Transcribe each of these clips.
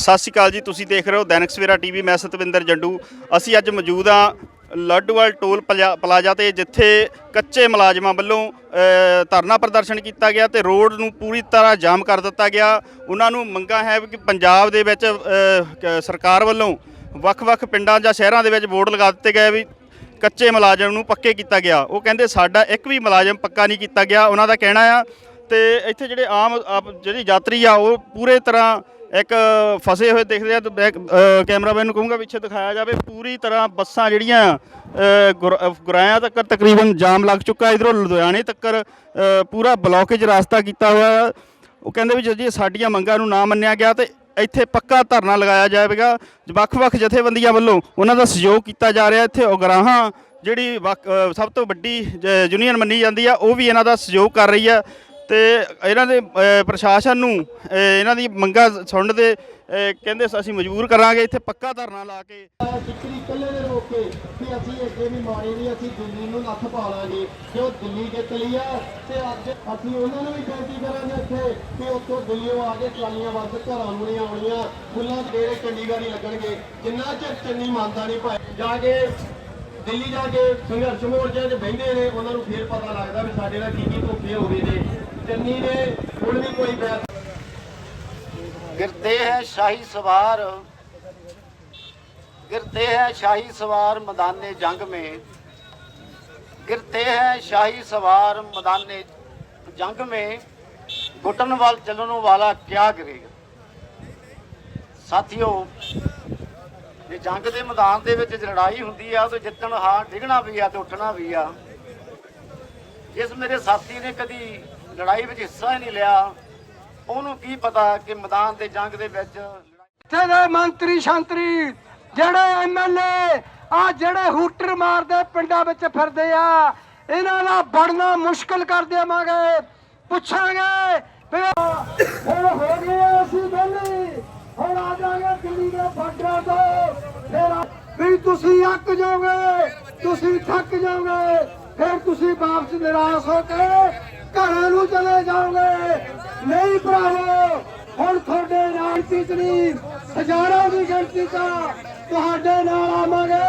ਸਤਿ ਸ਼੍ਰੀ ਅਕਾਲ ਜੀ। ਤੁਸੀਂ ਦੇਖ ਰਹੇ ਹੋ ਦੈਨਿਕ ਸਵੇਰਾ ਟੀਵੀ। ਮੈਂ ਸਤਵਿੰਦਰ ਜੰਡੂ। ਅਸੀਂ ਅੱਜ ਮੌਜੂਦ ਹਾਂ ਲੱਡੂਵਾਲ ਟੋਲ ਪਲਾਜ਼ਾ ਤੇ, ਜਿੱਥੇ ਕੱਚੇ ਮੁਲਾਜ਼ਮਾਂ ਵੱਲੋਂ ਧਰਨਾ ਪ੍ਰਦਰਸ਼ਨ ਕੀਤਾ ਗਿਆ ਤੇ ਰੋਡ ਨੂੰ ਪੂਰੀ ਤਰ੍ਹਾਂ ਜਾਮ ਕਰ ਦਿੱਤਾ ਗਿਆ। ਉਹਨਾਂ ਨੂੰ ਮੰਗਾਂ ਹੈ ਕਿ ਪੰਜਾਬ ਦੇ ਵਿੱਚ ਸਰਕਾਰ ਵੱਲੋਂ ਵੱਖ-ਵੱਖ ਪਿੰਡਾਂ ਜਾਂ ਸ਼ਹਿਰਾਂ ਦੇ ਵਿੱਚ ਬੋਰਡ ਲਗਾ ਦਿੱਤੇ ਗਏ ਵੀ ਕੱਚੇ ਮੁਲਾਜ਼ਮ ਨੂੰ ਪੱਕੇ ਕੀਤਾ ਗਿਆ। ਉਹ ਕਹਿੰਦੇ ਸਾਡਾ ਇੱਕ ਵੀ ਮੁਲਾਜ਼ਮ ਪੱਕਾ ਨਹੀਂ ਕੀਤਾ ਗਿਆ, ਉਹਨਾਂ ਦਾ ਕਹਿਣਾ ਆ। ਤੇ ਇੱਥੇ ਜਿਹੜੇ ਆਮ ਜਿਹੜੀ ਯਾਤਰੀ ਆ ਉਹ ਪੂਰੇ ਤਰ੍ਹਾਂ ਇੱਕ ਫਸੇ ਹੋਏ ਦਿਖਦੇ ਆ। ਕੈਮਰਾਮੈਨ ਨੂੰ ਕਹੂੰਗਾ ਪਿੱਛੇ ਦਿਖਾਇਆ ਜਾਵੇ। ਪੂਰੀ ਤਰ੍ਹਾਂ ਬੱਸਾਂ ਜਿਹੜੀਆਂ ਗੁਰਾਇਆਂ ਤੱਕ ਤਕਰੀਬਨ ਜਾਮ ਲੱਗ ਚੁੱਕਾ। ਇੱਧਰੋਂ ਲੁਧਿਆਣੇ ਤੱਕ ਪੂਰਾ ਬਲੌਕੇਜ ਰਸਤਾ ਕੀਤਾ ਹੋਇਆ। ਉਹ ਕਹਿੰਦੇ ਵੀ ਜੇ ਸਾਡੀਆਂ ਮੰਗਾਂ ਨੂੰ ਨਾ ਮੰਨਿਆ ਗਿਆ ਤੇ ਇੱਥੇ ਪੱਕਾ ਧਰਨਾ ਲਗਾਇਆ ਜਾਵੇਗਾ। ਵੱਖ-ਵੱਖ ਜਥੇਬੰਦੀਆਂ ਵੱਲੋਂ ਉਹਨਾਂ ਦਾ ਸਹਿਯੋਗ ਕੀਤਾ ਜਾ ਰਿਹਾ। ਇੱਥੇ ਉਗਰਾਹਾਂ ਜਿਹੜੀ ਸਭ ਤੋਂ ਵੱਡੀ ਯੂਨੀਅਨ ਮੰਨੀ ਜਾਂਦੀ ਆ, ਉਹ ਵੀ ਇਹਨਾਂ ਦਾ ਸਹਿਯੋਗ ਕਰ ਰਹੀ ਆ। ਤੇ ਇਹਨਾਂ ਦੇ ਪ੍ਰਸ਼ਾਸਨ ਨੂੰ ਇਹਨਾਂ ਦੀ ਮੰਗਾਂ ਸੁਣਨ ਦੇ ਕਹਿੰਦੇ ਅਸੀਂ ਮਜਬੂਰ ਕਰਾਂਗੇ ਇੱਥੇ ਪੱਕਾ ਧਰਨਾ ਲਾ ਕੇ। ਇਕੱਲੇ ਦੇ ਰੋਕੇ ਕਿ ਅਸੀਂ ਅੱਗੇ ਵੀ ਮਾਰੇ ਨਹੀਂ, ਅਸੀਂ ਦਿੱਲੀ ਨੂੰ ਨੱਥ ਪਾ ਲਾਂਗੇ ਕਿ ਉਹ ਦਿੱਲੀ ਜਿੱਤ ਲਈ ਆ। ਤੇ ਅੱਜ ਅਸੀਂ ਉਹਨਾਂ ਨੂੰ ਵੀ ਬੇਨਤੀ ਕਰਾਂਗੇ ਇੱਥੇ ਕਿ ਉੱਥੋਂ ਦਿੱਲੀੋਂ ਆ ਕੇ ਟਰਾਲੀਆਂ ਵੱਧ ਘਰਾਂ ਨੂੰ ਨਹੀਂ ਆਉਣੀਆਂ। ਫੁੱਲਾਂ ਦੇ ਚੰਡੀਗੜ੍ਹ ਹੀ ਲੱਗਣਗੇ ਜਿੰਨਾ ਚਿਰ ਚੰਨੀ ਮੰਨਦਾ ਨਹੀਂ ਪਾਏ। ਜਾ ਕੇ ਦਿੱਲੀ ਜਾ ਕੇ ਸੰਘਰਸ਼ ਮੋਰਚਿਆਂ 'ਚ ਬਹਿੰਦੇ ਨੇ, ਉਹਨਾਂ ਨੂੰ ਫਿਰ ਪਤਾ ਲੱਗਦਾ ਵੀ ਸਾਡੇ ਨਾਲ ਕੀ ਧੋਖੇ ਹੋ ਗਏ ਨੇ। ਚੰਨੀ ਨੇ ਹੁਣ ਵੀ ਕੋਈ ਬੈਠ गिरते हैं शाही सवार, गिरते हैं शाही सवार मैदान जंग में, गिरते हैं शाही सवार मैदान जंग में, घुटन वाल चलने वाला क्या करेगा। साथियों, ये जंग के मैदान दे विच लड़ाई हुंदी आ तो जितन हार डिगना भी आ तो उठना भी आ। जिस मेरे साथी ने कदी लड़ाई में हिस्सा ही नहीं लिया, ਉਹਨੂੰ ਕੀ ਪਤਾ ਕਿ ਮੈਦਾਨ ਦੇ ਜੰਗ ਦੇ ਵਿੱਚ ਇੱਥੇ ਦੇ ਮੰਤਰੀ ਸ਼ੰਤਰੀ ਜਿਹੜੇ ਐਮਐਲਏ ਆ ਜਿਹੜੇ ਹੂਟਰ ਮਾਰਦੇ ਪਿੰਡਾਂ ਵਿੱਚ ਫਿਰਦੇ ਆ, ਇਹਨਾਂ ਦਾ ਬੜਨਾ ਮੁਸ਼ਕਲ ਕਰ ਦੇਵਾਂਗੇ। ਪੁੱਛਾਂਗੇ ਵੀ ਹੁਣ ਹੋ ਗਏ ਅਸੀਂ ਦਿੱਲੀ, ਹੁਣ ਆ ਜਾਗੇ ਦਿੱਲੀ ਦੇ ਬਾਰਡਰਾਂ ਤੋਂ। ਫਿਰ ਵੀ ਤੁਸੀਂ ਅੱਕ ਜਾਓਗੇ, ਤੁਸੀਂ ਥੱਕ ਜਾਓਗੇ, ਫਿਰ ਤੁਸੀਂ ਵਾਪਸ ਨਿਰਾਸ਼ ਹੋ ਕੇ ਘਰਾਂ ਨੂੰ ਚਲੇ ਜਾਓਗੇ। नहीं भरावो, हुण तुहाडे नाल गिनती हजारों की गिनती तुहाडे नाल आवांगे।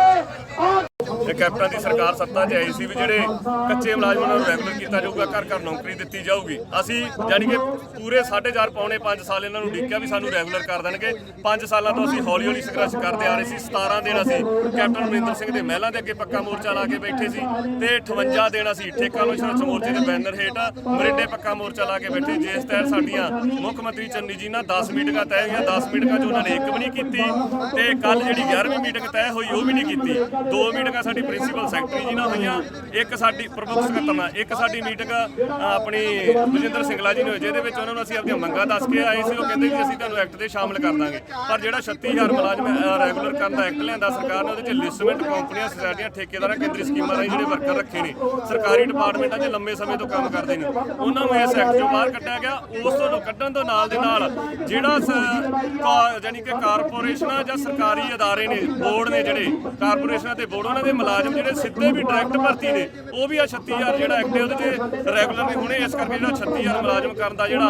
कैप्टन की सरकार सत्ता 'ਚ आई सी भी ਜਿਹੜੇ ਕੱਚੇ ਮੁਲਾਜ਼ਮਾਂ ਨੂੰ ਰੈਗੂਲਰ ਕੀਤਾ ਜਾਊਗਾ, ਘਰ ਘਰ ਨੌਕਰੀ ਦਿੱਤੀ ਜਾਊਗੀ। ਅਸੀਂ ਯਾਨੀ ਕਿ ਪੂਰੇ 4.5 ਪੌਣੇ 5 ਸਾਲ ਇਹਨਾਂ ਨੂੰ ਉਡੀਕਿਆ ਵੀ ਸਾਨੂੰ ਰੈਗੂਲਰ ਕਰ ਦੇਣਗੇ। 5 ਸਾਲਾਂ ਤੋਂ ਅਸੀਂ ਹੌਲੀ ਹੌਲੀ ਸੰਘਰਸ਼ ਕਰਦੇ ਆ ਰਹੇ ਸੀ। 17 ਦਿਨ ਅਸੀਂ ਕੈਪਟਨ ਅਮਰਿੰਦਰ ਸਿੰਘ ਦੇ ਮਹਿਲਾਂ ਦੇ ਅੱਗੇ ਪੱਕਾ ਮੋਰਚਾ ਲਾ ਕੇ ਬੈਠੇ ਸੀ ਤੇ 58 ਦਿਨ ਅਸੀਂ ਠੇਕਾ ਨੂੰ ਸੰਘਰਸ਼ ਮੋਰਚੇ ਦੇ ਬੈਨਰ ਹੇਠ ਮਰਿੰਡੇ ਪੱਕਾ ਮੋਰਚਾ ਲਾ ਕੇ ਬੈਠੇ, ਜਿਸ ਤਹਿਤ ਸਾਡੀਆਂ ਮੁੱਖ ਮੰਤਰੀ ਚੰਨੀ ਜੀ ਨਾਲ 10 ਮੀਟਿੰਗਾਂ ਤੈਅ ਹੋਈਆਂ। 10 ਮੀਟਿੰਗਾਂ 'ਚ ਉਹਨਾਂ ਨੇ ਇੱਕ ਵੀ ਨਹੀਂ ਕੀਤੀ ਤੇ ਕੱਲ ਜਿਹੜੀ 11ਵੀਂ ਮੀਟਿੰਗ ਤੈਅ ਹੋਈ ਉਹ ਵੀ ਨਹੀਂ ਕੀਤੀ। 2 ਮੀਟਿੰਗਾਂ ਸਾਡੀ ਪ੍ਰਿੰਸੀਪਲ ਸੈਕਟਰੀ ਜੀ ਨਾਲ ਹੋਈਆਂ, ਇੱਕ ਸਾਡੀ ਪ੍ਰਮੁੱਖ ਸਕੱਤਰ ਨਾਲ, ਇੱਕ ਸਾਡੀ ਮੀਟਿੰਗ ਆਪਣੀ ਬਲਜਿੰਦਰ ਸਿੰਗਲਾ ਜੀ ਨੇ ਹੋਈ, ਜਿਹਦੇ ਵਿੱਚ ਉਹਨਾਂ ਨੂੰ ਅਸੀਂ ਆਪਣੀਆਂ ਮੰਗਾਂ ਦੱਸ ਕੇ ਆਏ ਸੀ। ਉਹ ਕਹਿੰਦੇ ਕਿ ਅਸੀਂ ਤੁਹਾਨੂੰ ਐਕਟ 'ਤੇ ਸ਼ਾਮਲ ਕਰ ਦਾਂਗੇ, ਪਰ ਜਿਹੜਾ 36000 ਮੁਲਾਜ਼ਮ ਰੈਗੂਲਰ ਕਰਨ ਦਾ ਐਕਟ ਲਿਆਂਦਾ ਸਰਕਾਰ ਨੇ, ਉਹਦੇ 'ਚ ਲਿਸਟਮੈਂਟ ਕੰਪਨੀਆਂ, ਸੁਸਾਇਟੀਆਂ, ਠੇਕੇਦਾਰਾਂ, ਕੇਂਦਰੀ ਸਕੀਮਾਂ ਰਾਹੀਂ ਜਿਹੜੇ ਵਰਕਰ ਰੱਖੇ ਨੇ ਸਰਕਾਰੀ ਡਿਪਾਰਟਮੈਂਟਾਂ 'ਚ ਲੰਮੇ ਸਮੇਂ ਤੋਂ ਕੰਮ ਕਰਦੇ ਨੇ, ਉਹਨਾਂ ਨੂੰ ਇਸ ਐਕਟ 'ਚੋਂ ਬਾਹਰ ਕੱਢਿਆ ਗਿਆ। ਉਸ ਤੋਂ ਕੱਢਣ ਤੋਂ ਨਾਲ ਦੇ ਨਾਲ ਜਿਹੜਾ ਯਾਨੀ ਕਿ ਕਾਰਪੋਰੇਸ਼ਨਾਂ ਜਾਂ ਸਰਕਾਰੀ ਅਦਾਰੇ ਨੇ, ਬੋਰਡ ਨੇ, ਜਿਹੜੇ ਕਾਰਪੋਰੇਸ਼ਨਾਂ ਤੇ ਬੋਰਡ, ਉਹਨਾਂ ਦੇ ਮੁਲਾਜ਼ਮ ਜਿਹੜੇ ਸਿੱਧੇ ਵੀ ਡਾਇਰੈਕਟ ਭਰਤੀ ਨੇ, ਉਹ ਵੀ ਆ 36000 ਜਿਹੜਾ ਐਕਟ ਹੈ ਉਹਦੇ 'ਚ ਰੈਗੂਲਰ ਨਹੀਂ ਹੋਣੇ। ਇਸ ਕਰਕੇ ਜਿਹੜਾ 36000 ਮੁਲਾਜ਼ਮ ਕਰਨ ਦਾ ਜਿਹੜਾ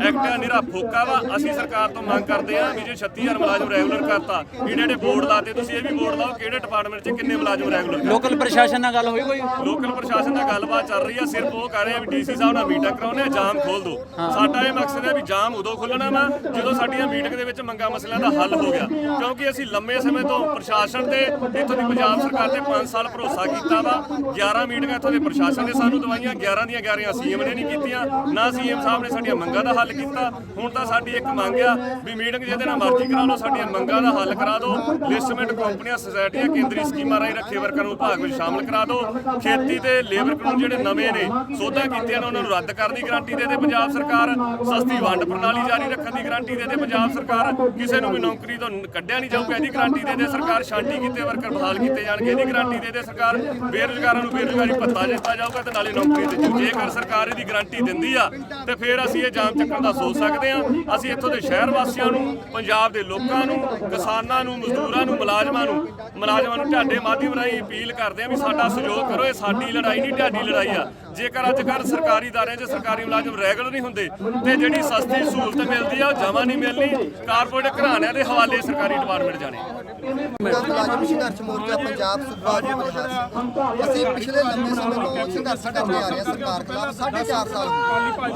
ਐਕਟ ਹੈ ਨਿਰਾ ਫੋਕਾ ਵਾ। ਅਸੀਂ ਸਰਕਾਰ ਤੋਂ ਮੰਗ ਕਰਦੇ ਹਾਂ ਵੀ ਜੇ 36000 ਮੁਲਾਜ਼ਮ ਰੈਗੂਲਰ ਕਰਤਾ, ਜਿਹੜੇ ਬੋਰਡ ਲਾਤੇ, ਤੁਸੀਂ ਇਹ ਵੀ ਬੋਰਡ ਲਾਓ ਕਿਹੜੇ ਡਿਪਾਰਟਮੈਂਟ 'ਚ ਕਿੰਨੇ ਮੁਲਾਜ਼ਮ ਰੈਗੂਲਰ। ਲੋਕਲ ਪ੍ਰਸ਼ਾਸਨ ਨਾਲ ਗੱਲ ਹੋਈ ਕੋਈ? ਲੋਕਲ ਪ੍ਰਸ਼ਾਸਨ ਨਾਲ ਗੱਲਬਾਤ ਚੱਲ ਰਹੀ ਆ। ਸਿਰਫ ਉਹ ਕਰ ਰਹੇ ਆ ਵੀ ਡੀਸੀ ਸਾਹਿਬ ਨਾਲ ਮੀਟਿੰਗ ਕਰਾਉਣੇ, ਜਾਮ ਖੋਲ ਦਿਓ। ਸਾਡਾ ਇਹ ਮਕਸਦ ਹੈ ਵੀ ਜਾਮ ਉਦੋਂ ਖੋਲ੍ਹਣਾ ਵਾ ਜਦੋਂ ਸਾਡੀਆਂ ਮੀਟਿੰਗ ਦੇ ਵਿੱਚ ਮੰਗਾਂ ਮਸਲਿਆਂ ਦਾ ਹੱਲ ਹੋ ਗਿਆ, ਕਿਉਂਕਿ ਅਸੀਂ ਲੰਮੇ ਸਮੇਂ ਤੋਂ ਪ੍ਰਸ਼ਾਸਨ ਤੇ ਇੱਥੋਂ ਦੀ ਪੰਜਾਬ ਸਰਕਾਰ ਤੇ 5 ਸਾਲ ਭਰੋਸਾ ਕੀਤਾ ਵਾ। 11 ਮੀਟਿੰਗਾਂ ਇੱਥੋਂ ਦੇ ਪ੍ਰਸ਼ਾਸਨ ਨੇ ਸਾਨੂੰ ਦਵਾਈਆਂ, 11 ਦੀਆਂ 11 ਸੀਐਮ ਨੇ ਨਹੀਂ ਕੀਤੀਆਂ, ਨਾ ਸੀਐਮ ਸਾਹਿਬ ਨੇ ਸਾਡੀਆਂ ਮੰਗਾਂ ਦਾ ਹੱਲ ਕੀਤਾ। ਹੁਣ ਤਾਂ ਸਾਡੀ ਇੱਕ ਮੰਗ ਆ ਵੀ ਮੀਟਿੰਗ ਜਿਹਦੇ ਨਾਲ ਮਰਜ਼ੀ ਕਰਾ ਲਓ, ਸਾਡੀਆਂ ਮੰਗਾਂ ਦਾ ਹੱਲ ਕਰਾ ਦਿਓ। ਲਿਸਟਮੈਂਟ ਕੰਪਨੀਆਂ, ਸੁਸਾਇਟੀਆਂ, ਕੇਂਦਰੀ ਸਕੀਮਾਂ ਰਾਹੀਂ ਰੱਖੇ ਵਰਕਰਾਂ ਨੂੰ ਵਿਭਾਗ ਵਿੱਚ ਸ਼ਾਮਲ ਕਰਾ ਦਿਓ। ਖੇਤੀ ਤੇ ਲੇਬਰ ਕਾਨੂੰਨ ਜਿਹੜੇ ਨਵੇਂ ਨੇ ਸੋਧਾਂ ਕੀਤੀਆਂ ਨੇ, ਉਹਨਾਂ ਨੂੰ ਰੱਦ ਕਰਨ ਦੀ ਗਰੰਟੀ ਦੇ ਪੰਜਾਬ ਸਰਕਾਰ। ਸਸਤੀ ਵੰਡ ਪ੍ਰਣਾਲੀ ਜਾਰੀ ਰੱਖਣ ਦੀ ਗਰੰਟੀ ਦੇ ਪੰਜਾਬ ਸਰਕਾਰ। ਕਿਸੇ ਨੂੰ ਵੀ ਨੌਕਰੀ ਤੋਂ ਕੱਢਿਆ ਨਹੀਂ ਜਾਊਗਾ, ਇਹਦੀ ਗਰੰਟੀ ਦੇ ਸਰਕਾਰ। ਛਾਂਟੀ ਕੀਤੇ ਵਰਕਰ ਬਹਾਲ ਕੀਤੇ ਜਾਣਗੇ, ਇਹਦੀ ਗਰੰਟੀ ਗਾਰੰਟੀ ਦੇ ਸਰਕਾਰ, ਬੇਰੁਜ਼ਗਾਰਾਂ ਨੂੰ ਬੇਰੁਜ਼ਗਾਰੀ ਭੱਤਾ ਦਿੱਤਾ ਜਾਊਗਾ ਤੇ ਨਾਲੇ ਨੌਕਰੀ ਦਿੱਤੀ। ਜੇਕਰ ਸਰਕਾਰ ਇਹਦੀ ਗਾਰੰਟੀ ਦਿੰਦੀ ਆ ਤੇ ਫਿਰ ਅਸੀਂ ਇਹ ਜਾਮ ਚੱਕਣ ਦਾ ਸੋਚ ਸਕਦੇ ਹਾਂ। ਅਸੀਂ ਇੱਥੋਂ ਦੇ ਸ਼ਹਿਰ ਵਾਸੀਆਂ ਨੂੰ, ਪੰਜਾਬ ਦੇ ਲੋਕਾਂ ਨੂੰ, ਕਿਸਾਨਾਂ ਨੂੰ, ਮਜ਼ਦੂਰਾਂ ਨੂੰ, ਮੁਲਾਜ਼ਮਾਂ ਨੂੰ ਤੁਹਾਡੇ ਮਾਧਿਅਮ ਰਾਹੀਂ ਅਪੀਲ ਕਰਦੇ ਹਾਂ ਵੀ ਸਾਡਾ ਸਹਿਯੋਗ ਕਰੋ। ਇਹ ਸਾਡੀ ਲੜਾਈ ਨਹੀਂ, ਤੁਹਾਡੀ ਲੜਾਈ ਆ। ਜੇਕਰ ਅੱਜ ਕੱਲ੍ਹ ਸਰਕਾਰੀ ਅਦਾਰਿਆਂ 'ਚ ਸਰਕਾਰੀ ਮੁਲਾਜ਼ਮ ਰੈਗੂਲਰ ਨਹੀਂ ਹੁੰਦੇ ਤੇ ਜਿਹੜੀ ਸਸਤੀ ਸਹੂਲਤ ਮਿਲਦੀ ਆ ਉਹ ਜਮਾਂ ਨਹੀਂ ਮਿਲਣੀ। ਕਾਰਪੋਰੇਟ ਘਰਾਣਿਆਂ ਦੇ ਹਵਾਲੇ ਸਰਕਾਰੀ ਡਿਪਾਰਟਮੈਂਟ ਜਾਣੇ। ਮੁਲਾਜ਼ਮ ਸੰਘਰਸ਼ ਮੋਰਚਾ ਪੰਜਾਬ ਸੂਬਾ ਨੂੰ ਬਲਿਹਾਰ ਸੀ। ਅਸੀਂ ਪਿਛਲੇ ਲੰਬੇ ਸਮੇਂ ਤੋਂ ਸੰਘਰਸ਼ ਕਰਦੇ ਆ ਰਹੇ ਹਾਂ ਸਰਕਾਰ ਖਿਲਾਫ। 4.5 ਸਾਲ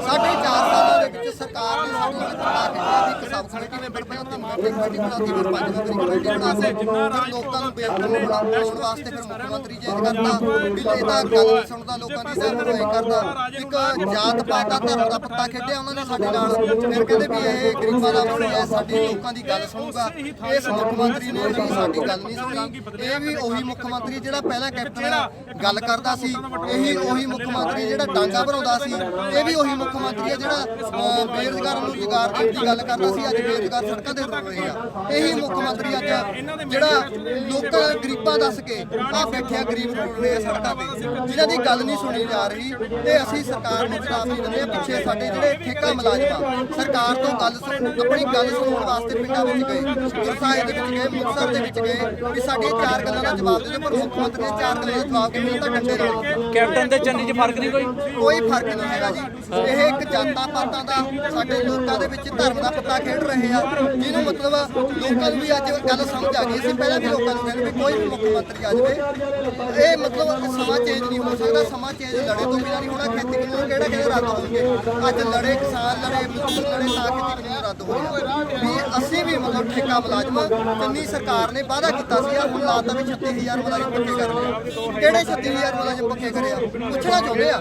4.5 ਸਾਲਾਂ ਦੇ ਵਿੱਚ ਸਰਕਾਰ ਨੇ ਸਾਡੇ ਨਾਲ ਧੱਕਾ ਕੀਤਾ ਸੀ। ਇੱਕ ਸਬ ਕਮੇਟੀ ਮੈਂਬਰ ਪਹਿਲਾਂ 3 ਮੈਂਬਰੀ ਕਮੇਟੀ ਬਣਾਤੀ, ਫਿਰ 5 ਮੈਂਬਰੀ ਕਮੇਟੀ ਬਣਾ ਕੇ ਫਿਰ ਲੋਕਾਂ ਨੂੰ ਬੇਵਕੂਫ ਬਣਾਉਣ ਵਾਸਤੇ ਫਿਰ ਮੁੱਖ ਮੰਤਰੀ ਚੇਂਜ ਕਰਤਾ ਵੀ ਇਹ ਤਾਂ ਗੱਲ ਨਹੀਂ ਸੁਣਦਾ ਲੋਕਾਂ ਦੀ, ਸਿਰ ਨੂੰ ਕਰਦਾ। ਇੱਕ ਜਾਤ ਪਾਤ ਦਾ ਧਰਮ ਦਾ ਪੱਤਾ ਖੇਡਿਆ ਉਹਨਾਂ ਨੇ ਸਾਡੇ ਨਾਲ। ਫਿਰ ਕਹਿੰਦੇ ਵੀ ਇਹ ਗਰੀਬਾਂ ਦਾ ਮੁੱਖ ਹੈ, ਸਾਡੀ ਲੋਕਾਂ ਦੀ ਗੱਲ ਸੁਣੂਗਾ। ਇਸ ਮੁੱਖ ਮੰਤਰੀ ਨੇ ਵੀ ਸਾਡੀ ਗੱਲ ਨਹੀਂ ਸੁਣੀ। ਇਹ ਵੀ ਉਹੀ ਮੁੱਖ ਮੰਤਰੀ ਜਿਹੜਾ ਪਹਿਲਾਂ ਕੈਪਟਨ ਗੱਲ ਕਰਦਾ ਸੀ, ਇਹੀ ਉਹੀ ਮੁੱਖ ਮੰਤਰੀ ਜਿਹੜਾ ਡਾਂਗਾ ਭਰਾਉਂਦਾ ਸੀ, ਇਹ ਵੀ ਉਹੀ ਮੁੱਖ ਮੰਤਰੀ ਹੈ ਜਿਹੜਾ ਬੇਰੁਜ਼ਗਾਰਾਂ ਨੂੰ ਰੁਜ਼ਗਾਰ ਦੇਣ ਦੀ ਗੱਲ ਕਰਦਾ ਸੀ। ਅੱਜ ਬੇਰੁਜ਼ਗਾਰ ਸੜਕਾਂ ਤੇ ਰੁਲ ਰਹੇ ਆ। ਇਹੀ ਮੁੱਖ ਮੰਤਰੀ ਅੱਜ ਜਿਹੜਾ ਲੋਕਾਂ ਗਰੀਬਾਂ ਦੱਸ ਕੇ ਆ ਬੈਠਿਆ ਗਰੀਬ ਰੁਲ ਰਹੇ ਆ ਸੜਕਾਂ ਤੇ, ਜਿਨ੍ਹਾਂ ਦੀ ਗੱਲ ਨਹੀਂ ਸੁਣੀ ਜਾ ਰਹੀ। ਤੇ ਅਸੀਂ ਸਰਕਾਰ ਨੂੰ ਜਵਾਬ ਨਹੀਂ ਦਿੰਦੇ। ਪਿੱਛੇ ਸਾਡੇ ਜਿਹੜੇ ਠੇਕਾ ਮੁਲਾਜ਼ਮ ਸਰਕਾਰ ਤੋਂ ਆਪਣੀ ਗੱਲ ਸੁਣਨ ਵਾਸਤੇ ਪਿੰਡਾਂ ਵਿੱਚ ਗਏ, ਗੁਰਸਾਹਿਬ ਦੇ ਵਿੱਚ ਗਏ, ਮੁਕਤਸਰ ਦੇ ਵਿੱਚ ਗਏ ਵੀ ਸਾਡੀਆਂ 4 ਗੱਲਾਂ ਦਾ ਜਵਾਬ ਦੇ ਦਿਓ। ਪਰ ਮੁੱਖ ਮੰਤਰੀ ਨੇ 4 ਗੱਲਾਂ ਦਾ ਜਵਾਬ ਕਿਵੇਂ ਦਿੱਤਾ? ਡੰਡੇ ਨਾਲ। ਕੈਪਟਨ ਤੇ ਚੰਨੀ 'ਚ ਫਰਕ ਨਹੀਂ ਕੋਈ ਫਰਕ ਨਹੀਂ ਹੈਗਾ ਜੀ। ਇਹ ਇੱਕ ਜਾਤਾਂ ਪਾਤਾਂ ਦਾ ਸਾਡੇ ਲੋਕਾਂ ਦੇ ਵਿੱਚ ਧਰਮ ਦਾ ਪੱਤਾ ਖੇਡ ਰਹੇ ਆ, ਜਿਹਨੂੰ ਮਤਲਬ ਲੋਕਾਂ ਨੂੰ ਵੀ ਅੱਜ ਗੱਲ ਸਮਝ ਆ ਗਈ। ਅਸੀਂ ਪਹਿਲਾਂ ਵੀ ਲੋਕਾਂ ਨੂੰ ਕਹਿੰਦੇ ਵੀ ਕੋਈ ਵੀ ਮੁੱਖ ਮੰਤਰੀ ਆ ਜਾਵੇ, ਇਹ ਮਤਲਬ ਸਮਾਂ ਚੇਂਜ ਨਹੀਂ ਹੋ ਸਕਦਾ। ਸਮਾਂ ਚੇਂਜ ਲੜੇ ਤੋਂ ਬਿਨਾਂ ਨਹੀਂ ਹੋਣਾ। ਖੇਤੀ ਕਾਨੂੰਨ ਕਿਹੜਾ ਕਿਹੜੇ ਰੱਦ ਹੋਣਗੇ? ਅੱਜ ਲੜੇ ਕਿਸਾਨ ਲੜੇ, ਮਜ਼ਦੂਰ ਲੜੇ ਤਾਂ ਖੇਤੀ ਕਾਨੂੰਨ ਰੱਦ ਹੋਇਆ। ਵੀ ਅਸੀਂ ਵੀ ਮਤਲਬ ਠੇਕਾ ਮੁਲਾਜ਼ਮ ਚੰਨੀ ਸਰਕਾਰ ਨੇ ਵਾਅਦਾ ਕੀਤਾ ਸੀ, ਹੁਣ ਲਾਤਾ ਵੀ 36000 ਮੁਲਾਜ਼ਮ ਪੱਕੇ ਕਰ ਰਹੇ। ਕਿਹੜੇ 36000 ਮੁਲਾਜ਼ਮ ਪੱਕੇ ਕਰਿਆ? ਪੁੱਛਣਾ ਚਾਹੁੰਦੇ ਆ,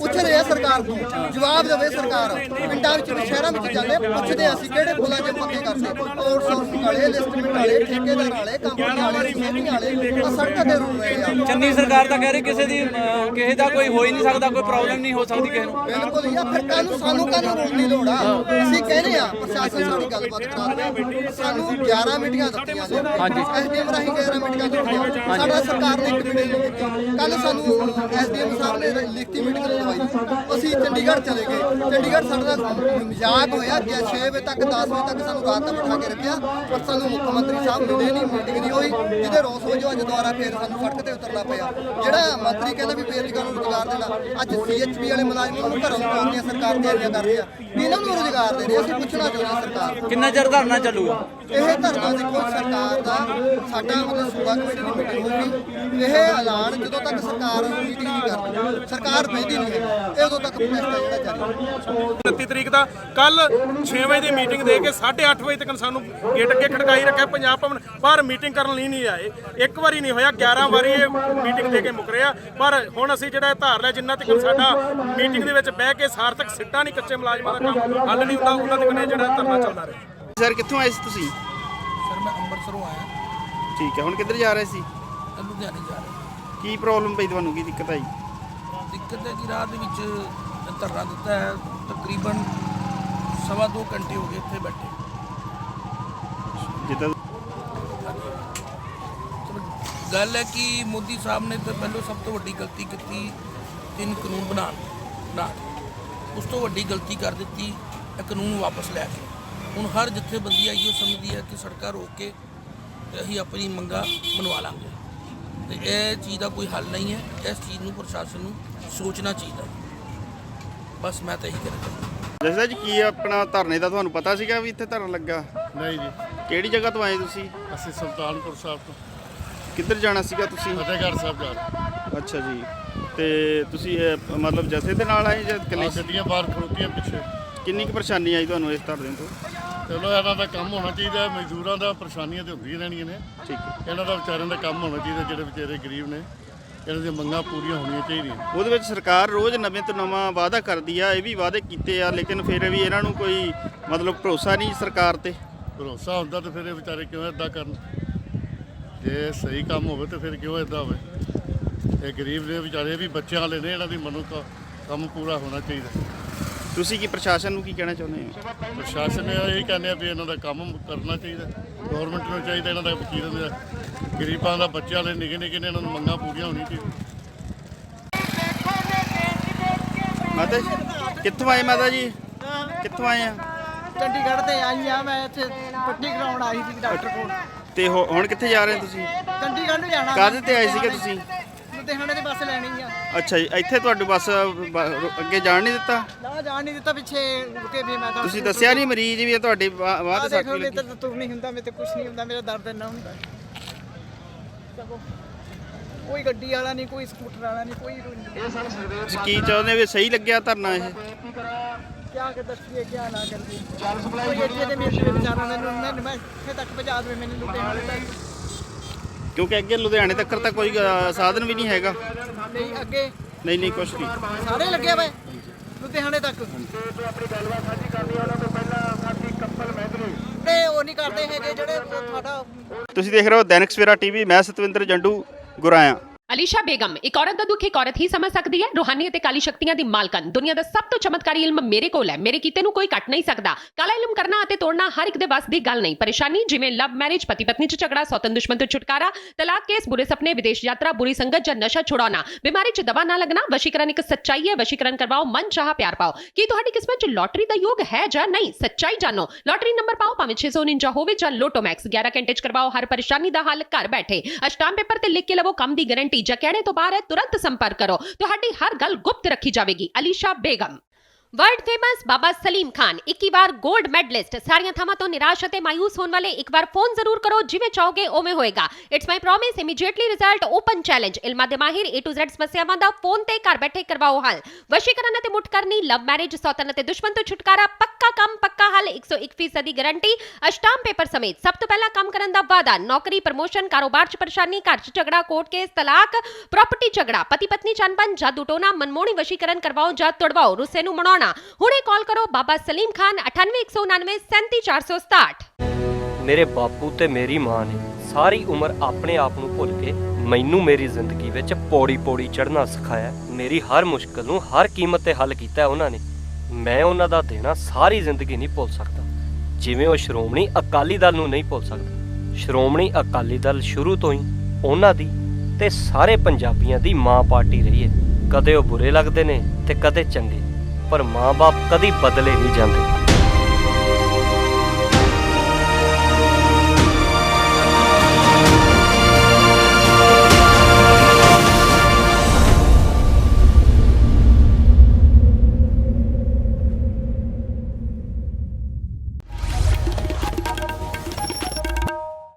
ਪੁੱਛ ਰਹੇ ਆ ਸਰਕਾਰ ਤੋਂ। ਜਵਾਬ ਦੇਵੇ ਸਰਕਾਰ। ਪਿੰਡਾਂ ਵਿੱਚ ਸ਼ਹਿਰਾਂ ਵਿੱਚ ਜਾਂਦੇ ਪੁੱਛਦੇ ਆ ਅਸੀਂ ਕਿਹੜੇ ਮੁਲਾਜ਼ਮ ਪੱਕੇ ਕਰਤੇ? ਆਊਟਸੋਰਸਿੰਗ ਵਾਲੇ, ਲਿਸਟਮੈਂਟ ਵਾਲੇ, ਠੇਕੇਦਾਰ ਵਾਲੇ, ਕੰਪਨੀ ਵਾਲੇ, ਸਮੇਤੀ ਵਾਲੇ ਆ ਸੜਕਾਂ ਤੇ ਰੁਲ ਰਹੇ ਆ। ਚੰਨੀ ਸਰਕਾਰ ਤਾਂ ਕਹਿ ਰਹੀ ਕਿਸੇ ਦਾ ਕੋਈ ਹੋ ਹੀ ਨਹੀਂ ਸਕਦਾ, ਕੋਈ ਪ੍ਰੋਬਲਮ ਨਹੀਂ ਹੋ ਸਕਦੀ ਕਿਸੇ ਨੂੰ। ਬਿਲਕੁਲ ਹੀ ਆ। ਫਿਰ ਕਾਹਨੂੰ ਸਾਨੂੰ ਰੋਣ ਦੀ ਲੋੜ ਆ? ਅਸੀਂ ਕਹਿੰਦੇ ਆ ਪ੍ਰਸ਼ਾਸਨ ਸਾਡੀ ਗੱਲਬਾਤ ਕਰਾ ਦੇਵੇ। ਸਾਨੂੰ 11 ਮੀਟਿੰਗਾਂ ਦਿੱਤੀਆਂ ਨੇ। ਐਸਡੀਐਮ ਰਾਹੀਂ 11 ਮੀਟਿੰਗਾਂ ਦਿੱਤੀਆਂ। ਸਾਡਾ ਸਰਕਾਰ ਨੇ ਇੱਕ ਮੀਟਿੰਗ ਨਹੀਂ ਕੀਤੀ। ਕੱਲ ਸਾਨੂੰ ਐਸਡੀਐਮ ਸਾਹਿਬ ਨੇ ਲਿਖਤੀ ਮੀਟਿੰਗ ਲਗਵਾਈ। ਅਸੀਂ ਚੰਡੀਗੜ੍ਹ ਚਲੇ ਗਏ। ਚੰਡੀਗੜ੍ਹ ਸਾਡਾ ਮਜ਼ਾਕ ਹੋਇਆ ਕਿ 6 ਵਜੇ ਤੱਕ 10 ਵਜੇ ਤੱਕ ਸਾਨੂੰ ਰਾਤ ਦਾ ਬਿਠਾ ਕੇ ਰੱਖਿਆ, ਪਰ ਸਾਨੂੰ ਮੁੱਖ ਮੰਤਰੀ ਸਾਹਿਬ ਮਿਲੇ ਨਹੀਂ, ਮੀਟਿੰਗ ਨਹੀਂ ਹੋਈ। ਜਿਹਦੇ ਰੋਸ ਹੋ ਜੋ ਅੱਜ ਦੁਬਾਰਾ ਫੇਰ ਸਾਨੂੰ ਸੜਕ ਤੇ ਉਤਰਨਾ ਪਿਆ। ਜਿਹੜਾ ਮੰਤਰੀ ਕਹਿੰਦਾ ਵੀ ਬੇਰੁਜ਼ਗਾਰ ਨੂੰ ਰੁਜ਼ਗਾਰ ਦੇਣਾ, ਅੱਜ ਸੀਐਚਪੀ ਵਾਲੇ ਮੁਲਾਜ਼ਮਾਂ ਨੂੰ ਘਰੋਂ ਨਿਕਾਲਦੀਆਂ ਸਰਕਾਰ ਤਿਆਰੀਆਂ ਕਰ ਰਹੀ ਆ ਵੀ ਇਹਨਾਂ ਨੂੰ ਰੁਜ਼ਗਾਰ ਦੇ ਰਹੇ। ਅਸੀਂ ਪੁੱਛਣਾ ਚਾਹੁੰਦੇ ਹਾਂ ਸਰਕਾਰ ਕਿੰਨਾ ਚਿਰ ਧਰਨਾ ਚੱਲੂਗਾ? ਇਹ ਧਰਨਾ ਦੇਖੋ ਸਰਕਾਰ ਦਾ ਸਾਡਾ ਮਤਲਬ ਸੂਬਾ ਕਮੇਟੀ ਦੀ ਮੀਟਿੰਗ ਹੋਊਗੀ। ਇਹ ਐਲਾਨ ਜਦੋਂ ਤੱਕ ਸਰਕਾਰ ਮੀਟਿੰਗ ਨਹੀਂ ਕਰਦੀ, ਸਰਕਾਰ ਬਹਿੰਦੀ ਨਹੀਂ ਹੈ, ਉਦੋਂ ਤੱਕ ਪ੍ਰੋਟੈਸਟ ਹੈ ਜਿਹੜਾ ਜਾਰੀ। 29 ਤਰੀਕ ਦਾ ਕੱਲ 6 ਵਜੇ ਦੀ ਮੀਟਿੰਗ ਦੇ ਕੇ 8:30 ਵਜੇ ਤੱਕ ਸਾਨੂੰ ਗੇਟ ਅੱਗੇ ਖੜਕਾਈ ਰੱਖਿਆ। ਪੰਜਾਬ ਭਵਨ ਬਾਹਰ ਮੀਟਿੰਗ ਕਰਨ ਲਈ ਨਹੀਂ ਆਏ। ਇੱਕ ਵਾਰੀ ਨਹੀਂ ਹੋਇਆ, 11 ਵਾਰੀ ਇਹ ਮੀਟਿੰਗ ਦੇ ਕੇ ਮੁੱਕਰਿਆ। ਪਰ ਹੁਣ ਅਸੀਂ ਜਿਹੜਾ ਧਾਰ ਲਿਆ, ਜਿੰਨਾ ਤੱਕ ਸਾਡਾ ਮੀਟਿੰਗ ਦੇ ਵਿੱਚ ਬਹਿ ਕੇ ਸਾਰਥਕ ਸਿੱਟਾ ਨਹੀਂ, ਕੱਚੇ ਮੁਲਾਜ਼ਮਾਂ ਦਾ ਕੰਮ ਹੱਲ ਨਹੀਂ ਹੁੰਦਾ, ਉਹਨਾਂ ਤੱਕ ਜਿਹੜਾ ਧਰਨਾ ਚੱਲਦਾ ਰਹੇ। ਸਰ ਕਿੱਥੋਂ ਆਏ ਸੀ ਤੁਸੀਂ? ਸਰ ਮੈਂ ਅੰਮ੍ਰਿਤਸਰੋਂ ਆਇਆ, ਠੀਕ ਹੈ, ਹੁਣ ਕਿੱਧਰ ਜਾ ਰਹੇ ਸੀ? ਲੁਧਿਆਣੇ ਜਾ ਰਿਹਾ। ਕੀ ਪ੍ਰੋਬਲਮ ਪਈ ਤੁਹਾਨੂੰ? ਕੀ ਦਿੱਕਤ ਆਈ? ਦਿੱਕਤ ਹੈ ਕਿ ਰਾਤ ਦੇ ਵਿੱਚ ਧਰਨਾ ਦਿੱਤਾ ਹੈ, ਤਕਰੀਬਨ 2.25 ਘੰਟੇ ਹੋ ਗਏ ਇੱਥੇ ਬੈਠੇ। ਜਿੱਦਾਂ ਗੱਲ ਹੈ ਕਿ ਮੋਦੀ ਸਾਹਿਬ ਨੇ ਤਾਂ ਪਹਿਲਾਂ ਸਭ ਤੋਂ ਵੱਡੀ ਗਲਤੀ ਕੀਤੀ 3 ਕਾਨੂੰਨ ਬਣਾ ਕੇ, ਉਸ ਤੋਂ ਵੱਡੀ ਗਲਤੀ ਕਰ ਦਿੱਤੀ ਇਹ ਕਾਨੂੰਨ ਵਾਪਸ ਲੈ ਕੇ। ਹੁਣ ਹਰ ਜਥੇਬੰਦੀ ਆਈ ਉਹ ਸਮਝਦੀ ਹੈ ਕਿ ਸੜਕਾਂ ਰੋਕ ਕੇ ਤੇ ਅਸੀਂ ਆਪਣੀ ਮੰਗਾਂ ਮਨਵਾ ਲਾਂਗੇ, ਤੇ ਇਹ ਚੀਜ਼ ਦਾ ਕੋਈ ਹੱਲ ਨਹੀਂ ਹੈ। ਇਸ ਚੀਜ਼ ਨੂੰ ਪ੍ਰਸ਼ਾਸਨ ਨੂੰ ਸੋਚਣਾ ਚਾਹੀਦਾ। ਬਸ ਮੈਂ ਤਾਂ ਇਹੀ ਕਹਿਣਾ ਚਾਹੁੰਦਾ। ਜਸਦਾ ਜੀ, ਕੀ ਆਪਣਾ ਧਰਨੇ ਦਾ ਤੁਹਾਨੂੰ ਪਤਾ ਸੀਗਾ ਵੀ ਇੱਥੇ ਧਰਨ ਲੱਗਾ? ਨਹੀਂ ਜੀ, ਕਿਹੜੀ ਜਗ੍ਹਾ ਤੋਂ ਆਏ ਤੁਸੀਂ? ਅਸੀਂ ਸੁਲਤਾਨਪੁਰ ਸਾਹਿਬ ਤੋਂ ਕਿੱਧਰ ਜਾਣਾ ਸੀਗਾ ਤੁਸੀਂ? ਫਤਿਹਗੜ੍ਹ ਸਾਹਿਬ ਜਾ ਰਹੇ। ਅੱਛਾ ਜੀ, ਤੇ ਤੁਸੀਂ ਮਤਲਬ ਜਥੇ ਦੇ ਨਾਲ ਆਏ ਜਾਂ ਇਕੱਲੇ? ਗੱਡੀਆਂ ਬਾਹਰ ਖੜੋਤੀਆਂ ਪਿੱਛੇ। ਕਿੰਨੀ ਕੁ ਪਰੇਸ਼ਾਨੀ ਆਈ ਤੁਹਾਨੂੰ ਇਸ ਧਰਨੇ ਤੋਂ? ਚਲੋ ਇਹਨਾਂ ਦਾ ਕੰਮ ਹੋਣਾ ਚਾਹੀਦਾ। ਮਜ਼ਦੂਰਾਂ ਦਾ ਪਰੇਸ਼ਾਨੀਆਂ ਤੇ ਹੁੰਦੀਆਂ ਰਹਿਣੀਆਂ ਨੇ। ਠੀਕ ਹੈ, ਇਹਨਾਂ ਦਾ ਵਿਚਾਰਿਆਂ ਦਾ ਕੰਮ ਹੋਣਾ ਚਾਹੀਦਾ। ਜਿਹੜੇ ਵਿਚਾਰੇ ਗਰੀਬ ਨੇ, ਇਹਨਾਂ ਦੀਆਂ ਮੰਗਾਂ ਪੂਰੀਆਂ ਹੋਣੀਆਂ ਚਾਹੀਦੀਆਂ। ਉਹਦੇ ਵਿੱਚ ਸਰਕਾਰ ਰੋਜ਼ ਨਵੇਂ ਤੋਂ ਨਵਾਂ ਵਾਅਦਾ ਕਰਦੀ ਆ। ਇਹ ਵੀ ਵਾਅਦੇ ਕੀਤੇ ਆ, ਲੇਕਿਨ ਫਿਰ ਵੀ ਇਹਨਾਂ ਨੂੰ ਕੋਈ ਮਤਲਬ ਭਰੋਸਾ ਨਹੀਂ ਸਰਕਾਰ ਤੇ। ਭਰੋਸਾ ਹੁੰਦਾ ਤਾਂ ਫਿਰ ਇਹ ਵਿਚਾਰੇ ਕਿਉਂ ਇੱਦਾਂ ਕਰਨ? ਜੇ ਸਹੀ ਕੰਮ ਹੋਵੇ ਤਾਂ ਫਿਰ ਕਿਉਂ ਇੱਦਾਂ ਹੋਵੇ? ਇਹ ਗਰੀਬ ਨੇ ਵਿਚਾਰੇ, ਵੀ ਬੱਚਿਆਂ ਵਾਲੇ ਨੇ, ਇਹਨਾਂ ਦੀ ਮਨੋਂ ਕੰਮ ਪੂਰਾ ਹੋਣਾ ਚਾਹੀਦਾ। ਤੁਸੀਂ ਕੀ ਪ੍ਰਸ਼ਾਸਨ ਨੂੰ ਕੀ ਕਹਿਣਾ ਚਾਹੁੰਦੇ ਹੋ? ਪ੍ਰਸ਼ਾਸਨ ਨੇ ਇਹ ਕਹਿੰਦੇ ਆ ਵੀ ਇਹਨਾਂ ਦਾ ਕੰਮ ਕਰਨਾ ਚਾਹੀਦਾ। ਗਵਰਨਮੈਂਟ ਨੂੰ ਚਾਹੀਦਾ ਇਹਨਾਂ ਦਾ ਵਕੀਲ ਦੇ ਗਰੀਬਾਂ ਦਾ ਬੱਚਿਆਂ ਲਈ ਨਿੱਕੇ ਨਿੱਕੇ ਇਹਨਾਂ ਨੂੰ ਮੰਗਾਂ ਪੂਰੀਆਂ ਹੋਣੀ ਚਾਹੀਦੀਆਂ। ਮਾਤਾ ਜੀ ਕਿੱਥੋਂ ਆਏ ਮਾਤਾ ਜੀ? ਕਿੱਥੋਂ ਆਏ ਆ? ਚੰਡੀਗੜ੍ਹ ਤੇ ਆਈ ਆ ਮੈਂ, ਇੱਥੇ ਪੱਟੀ ਕਰਾਉਣ ਆਈ ਸੀ ਡਾਕਟਰ ਕੋਲ। ਤੇ ਹੁਣ ਕਿੱਥੇ ਜਾ ਰਹੇ ਤੁਸੀਂ? ਚੰਡੀਗੜ੍ਹ ਨੂੰ ਜਾਣਾ। ਕਾਹਦੇ ਤੇ ਆਏ ਸੀਗੇ ਤੁਸੀਂ? ਲੁਧਿਆਣੇ ਦੀ ਬੱਸ ਲੈਣੀ ਆ। ਅੱਛਾ ਜੀ, ਇੱਥੇ ਤੁਹਾਨੂੰ ਬੱਸ ਅੱਗੇ ਜਾਣ ਨਹੀਂ ਦਿੱਤਾ? ਨਾ ਜਾਣ ਨਹੀਂ ਦਿੱਤਾ, ਪਿੱਛੇ ਰੁਕੇ ਵੀ ਮੈਂ ਤਾਂ। ਤੁਸੀਂ ਦੱਸਿਆ ਨਹੀਂ ਮਰੀਜ਼ ਵੀ ਤੁਹਾਡੇ ਬਾਅਦ ਦੇਖੋ ਸੱਟ ਮੇਰੇ ਲੱਗੀ? ਤਾਂ ਤੁਰ ਨਹੀਂ ਹੁੰਦਾ, ਮੇਰੇ ਤੇ ਕੁਝ ਨਹੀਂ ਹੁੰਦਾ, ਮੇਰਾ ਦਰਦ ਇੰਨਾ ਹੁੰਦਾ। ਸਗੋਂ ਕੋਈ ਗੱਡੀ ਵਾਲਾ ਨਹੀਂ, ਕੋਈ ਸਕੂਟਰ ਵਾਲਾ ਨਹੀਂ, ਕੋਈ ਨਹੀਂ। ਕੀ ਚਾਹੁੰਦੇ ਵੀ ਸਹੀ ਲੱਗਿਆ ਧਰਨਾ ਇਹ? ਕਿਆ ਕਰ ਦੱਸੀਏ, ਕਿਆ ਨਾ ਕਰੀਏ। ਕੋਈ ਇੱਥੇ ਦੇ ਮੇਰੇ ਵਿਚਾਰਾਂ ਨੂੰ ਮੈਂ ਇੱਥੇ ਤੱਕ ਪਹੁੰਚਾ ਦੇਵੇ ਮੈਨੂੰ, ਲੁਧਿਆਣੇ ਤੱਕ। ਕਿਉਂਕਿ ਅੱਗੇ ਲੁਧਿਆਣੇ ਤੱਕ ਤਾਂ ਕੋਈ ਸਾਧਨ ਵੀ ਨਹੀਂ ਹੈਗਾ। ਨਹੀਂ ਅੱਗੇ ਨਹੀਂ ਕੁਛ ਨਹੀਂ, ਸਾਰੇ ਲੱਗੇ ਵੇ ਲੁਧਿਆਣੇ ਤੱਕ। ਤੇ ਉਹ ਨਹੀਂ ਕਰਦੇ ਹੈਗੇ ਜਿਹੜੇ ਤੁਹਾਡਾ। ਤੁਸੀਂ ਦੇਖ ਰਹੇ ਹੋ ਦੈਨਿਕ ਸਵੇਰਾ ਟੀਵੀ। ਮੈਂ ਸਤਵਿੰਦਰ ਜੰਡੂ ਗੁਰਾਇਆ। ਅਲੀਸ਼ਾ ਬੇਗਮ ਇੱਕ ਔਰਤ ਦਾ ਦੁੱਖ ਇੱਕ ਔਰਤ ਹੀ ਸਮਝ ਸਕਦੀ ਹੈ। ਰੂਹਾਨੀ ਅਤੇ ਕਾਲੀ ਸ਼ਕਤੀਆਂ ਦੀ ਮਾਲਕਨ, ਦੁਨੀਆ ਦਾ ਸਭ ਤੋਂ ਚਮਤਕਾਰੀ ਇਲਮ ਮੇਰੇ ਕੋਲ ਹੈ। ਮੇਰੇ ਕੀਤੇ ਨੂੰ ਕੋਈ ਕੱਟ ਨਹੀਂ ਸਕਦਾ। ਕਾਲਾ ਇਲਮ ਕਰਨਾ ਅਤੇ ਤੋੜਨਾ ਹਰ ਇੱਕ ਦੇ ਵੱਸ ਦੀ ਗੱਲ ਨਹੀਂ। ਪਰੇਸ਼ਾਨੀ ਜਿਵੇਂ ਲਵ ਮੈਰਿਜ, ਪਤੀ ਪਤਨੀ ਚ ਝਗੜਾ, ਸੌਤਨ ਦੁਸ਼ਮਣ ਤੋਂ ਛੁਟਕਾਰਾ, ਤਲਾਕ ਕੇਸ, ਬੁਰੇ ਸੁਪਨੇ, ਵਿਦੇਸ਼ ਯਾਤਰਾ, ਬੁਰੀ ਸੰਗਤ ਜਾਂ ਨਸ਼ਾ ਛੁਡਾਉਣਾ, ਬਿਮਾਰੀ ਚ ਦਵਾ ਨਾ ਲੱਗਣਾ। ਵਸ਼ੀਕਰਨ ਇੱਕ ਸੱਚਾਈ ਹੈ। ਵਸ਼ੀਕਰਨ ਕਰਵਾਓ, ਮਨ ਚਾਹਾ ਪਿਆਰ ਪਾਓ। ਕੀ ਤੁਹਾਡੀ ਕਿਸਮਤ ਚ ਲੋਟਰੀ ਦਾ ਯੋਗ ਹੈ ਜਾਂ ਨਹੀਂ? ਸੱਚਾਈ ਜਾਣੋ। ਲੋਟਰੀ ਨੰਬਰ ਪਾਓ, ਭਾਵੇਂ 649 ਹੋਵੇ ਜਾਂ ਲੋਟੋ ਮੈਕਸ। 11 ਘੰਟੇ ਚ ਕਰਵਾਓ ਹਰ ਪਰੇਸ਼ਾਨੀ ਦਾ ਹੱਲ ਘਰ ਬੈਠੇ। ਅਸ਼ਟਾਮ ਪੇਪਰ ਤੇ ਲਿਖ ਕੇ ਲਵੋ ਕੰਮ ਦੀ ਗਾਰੰਟੀ। ਜਾਂ ਕਹਿਣੇ ਤੋਂ ਬਾਹਰ तुरंत संपर्क करो, ਤੁਹਾਡੀ ਹਰ ਗੱਲ ਗੁਪਤ ਰੱਖੀ ਜਾਵੇਗੀ। ਅਲੀਸ਼ਾ ਬੇਗਮ। वर्ल्ड फेमस बाबा सलीम खान 21 बार गोल्ड मेडलिस्ट। सारियां थावां तो निराश ਅਤੇ ਮਾयूस होने वाले एक बार फोन जरूर करो, जिवें चाहोगे उवें होएगा। It's my promise, immediately result, open challenge. इल्मां दे माहिर A to Z समस्यावां दा फोन ते घर बैठे करवाओ हल। वशीकरण ਅਤੇ ਮੁੱਠ ਕਰਨੀ, लव मैरिज, सौतन ਅਤੇ दुश्मन तो छुटकारा, पक्का काम पक्का हल, 101% गारंटी, अष्टाम पेपर समेत। सब तो पहला काम करन दा वादा, नौकरी, प्रमोशन, कारोबार च परेशानी, घर च झगड़ा, कोर्ट केस, तलाक, प्रॉपर्टी झगड़ा, पति पत्नी च अनबन, जादू टोना, मनमोहनी वशीकरण करवाओ ਜਾਂ तुड़वाओ, रुस्से ਨੂੰ मनाउणा। ਹੁਣੇ ਕਾਲ ਕਰੋ ਬਾਬਾ ਸਲੀਮ ਖਾਨ 98 199 37467। ਮੇਰੇ ਬਾਪੂ ਤੇ ਮੇਰੀ ਮਾਂ ਨੇ ਸਾਰੀ ਉਮਰ ਆਪਣੇ ਆਪ ਨੂੰ ਭੁੱਲ ਕੇ ਮੈਨੂੰ ਮੇਰੀ ਜ਼ਿੰਦਗੀ ਵਿੱਚ ਪੌੜੀ ਚੜ੍ਹਨਾ ਸਿਖਾਇਆ। ਮੇਰੀ ਹਰ ਮੁਸ਼ਕਲ ਨੂੰ ਹਰ ਕੀਮਤ ਤੇ ਹੱਲ ਕੀਤਾ ਉਹਨਾਂ ਨੇ। ਮੈਂ ਉਹਨਾਂ ਦਾ ਦੇਣਾ ਸਾਰੀ ਜ਼ਿੰਦਗੀ ਨਹੀਂ ਭੁੱਲ ਸਕਦਾ, ਜਿਵੇਂ ਉਹ ਸ਼੍ਰੋਮਣੀ ਅਕਾਲੀ ਦਲ ਨੂੰ ਨਹੀਂ ਭੁੱਲ ਸਕਦਾ। ਸ਼੍ਰੋਮਣੀ ਅਕਾਲੀ ਦਲ ਸ਼ੁਰੂ ਤੋਂ ਹੀ ਉਹਨਾਂ ਦੀ ਤੇ ਸਾਰੇ ਪੰਜਾਬੀਆਂ ਦੀ ਮਾਂ ਪਾਰਟੀ ਰਹੀ ਹੈ। ਕਦੇ ਉਹ ਬੁਰੇ ਲੱਗਦੇ ਨੇ ਤੇ ਕਦੇ ਚੰਗੇ, ਪਰ ਮਾਂ-ਬਾਪ ਕਦੀ ਬਦਲੇ ਨਹੀਂ ਜਾਂਦੇ।